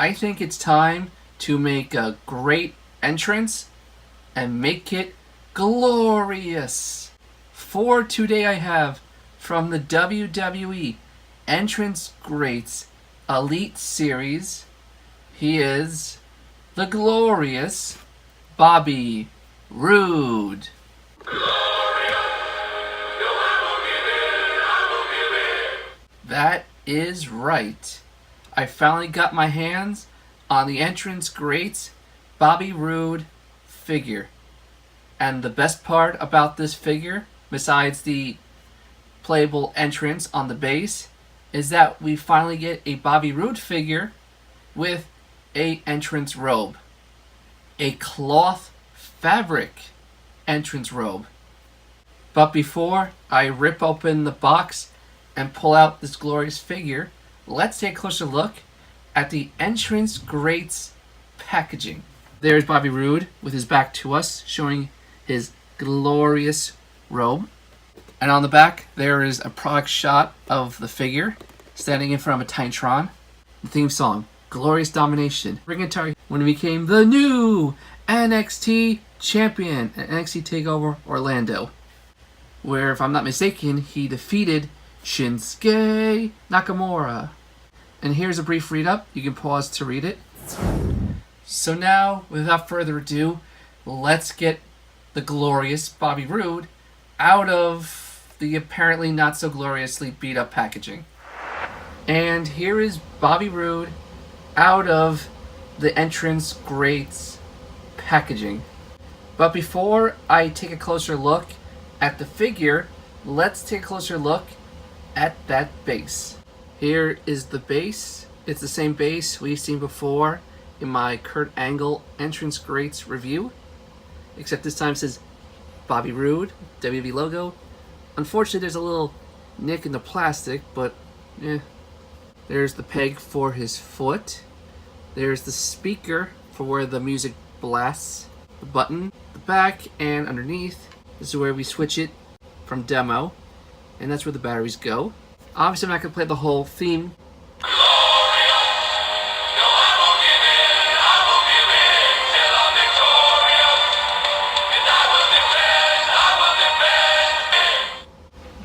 I think it's time to make a great entrance and make it glorious. For today I have from the WWE Entrance Greats Elite Series, he is the glorious Bobby Roode. That is right. I finally got my hands on the Entrance Greats Bobby Roode figure. And the best part about this figure, besides the playable entrance on the base, is that we finally get a Bobby Roode figure with a entrance robe. A cloth fabric entrance robe. But before I rip open the box and pull out this glorious figure, let's take a closer look at the Entrance Greats packaging. There's Bobby Roode with his back to us, showing his glorious robe. And on the back, there is a product shot of the figure standing in front of a Titantron. The theme song, Glorious Domination. Ring attire when he became the new NXT champion at NXT TakeOver Orlando, where, if I'm not mistaken, he defeated Shinsuke Nakamura. And here's a brief read-up. You can pause to read it. So now, without further ado, let's get the glorious Bobby Roode out of the apparently not so gloriously beat-up packaging. And here is Bobby Roode out of the Entrance Greats packaging. But before I take a closer look at the figure, let's take a closer look at that base. Here is the base. It's the same base we've seen before in my Kurt Angle Entrance Greats review, except this time it says Bobby Roode, WWE logo. Unfortunately, there's a little nick in the plastic, but there's the peg for his foot. There's the speaker for where the music blasts. The button, the back, and underneath. This is where we switch it from demo, and that's where the batteries go. Obviously, I'm not going to play the whole theme.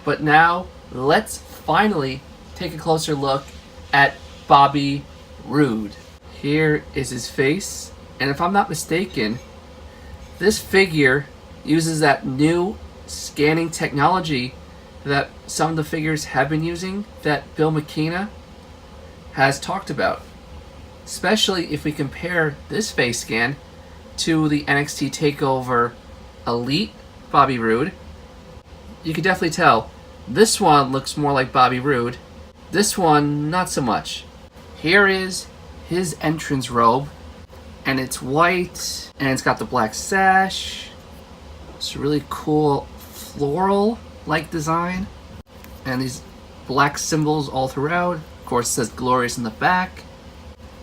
But now, let's finally take a closer look at Bobby Roode. Here is his face, and if I'm not mistaken, this figure uses that new scanning technology that some of the figures have been using, that Bill McKenna has talked about. Especially if we compare this face scan to the NXT TakeOver Elite Bobby Roode. You can definitely tell this one looks more like Bobby Roode. This one, not so much. Here is his entrance robe, and it's white, and it's got the black sash. It's a really cool floral-like design, and these black symbols all throughout. Of course, it says Glorious in the back.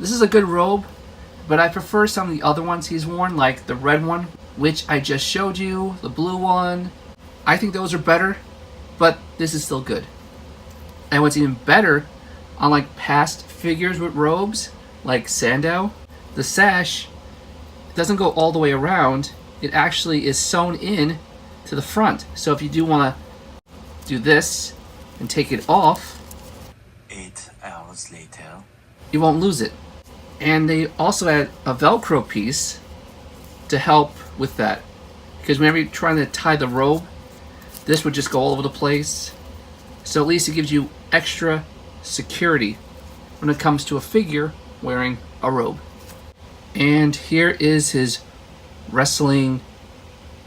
This is a good robe, but I prefer some of the other ones he's worn, like the red one, which I just showed you, the blue one. I think those are better, but this is still good. And what's even better, unlike past figures with robes, like Sandow, the sash doesn't go all the way around. It actually is sewn in to the front. So if you do want to do this and take it off, 8 hours later, you won't lose it. And they also add a Velcro piece to help with that, because whenever you're trying to tie the robe, this would just go all over the place. So at least it gives you extra security when it comes to a figure wearing a robe. And here is his wrestling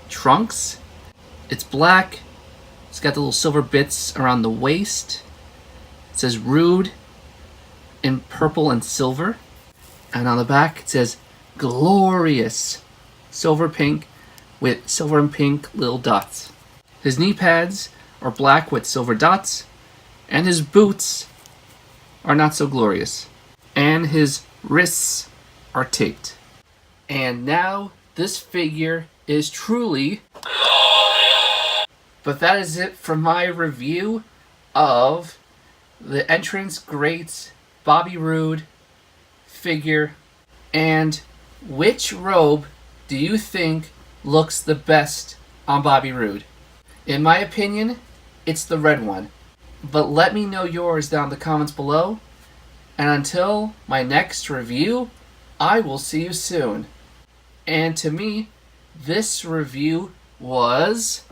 trunks. It's black. It's got the little silver bits around the waist. It says Roode in purple and silver. And on the back it says Glorious, silver pink with silver and pink little dots. His knee pads are black with silver dots, and his boots are not so glorious. And his wrists are taped. And now this figure is truly glorious. But that is it for my review of the Entrance Greats Bobby Roode figure, and which robe do you think looks the best on Bobby Roode? In my opinion, it's the red one. But let me know yours down in the comments below. And until my next review, I will see you soon. And to me, this review was